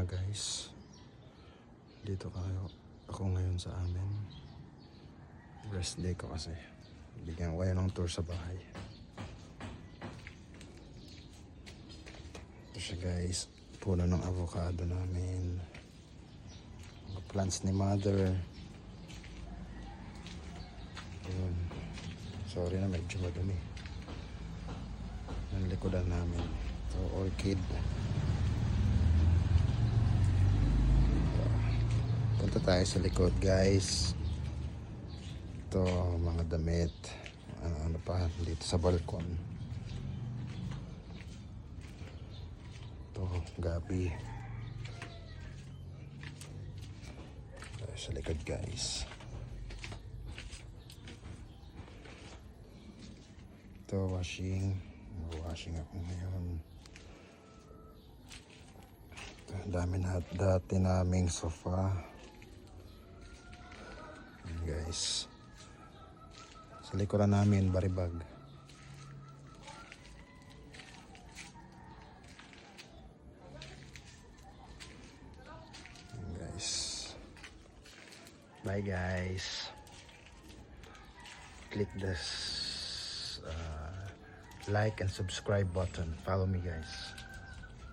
guys, dito ako ngayon sa amin. Rest day ko kasi. Bigyan ko kayo ng tour sa bahay. Ito siya guys, puno ng avocado namin, mga plants ni mother. Ayun. Sorry na medyo madumi. Ang likodan namin, ito orchid. Punta tayo sa likod guys. Ito mga damit, ano pa dito sa balkon. Ito gabi. Tayo sa likod guys. Ito washing ako ngayon. Ito, ang dami na dati naming sofa. Ayan guys, sa likuran namin baribag. Ayan guys, bye guys. Click this like and subscribe button. Follow me guys.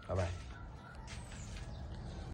Bye bye.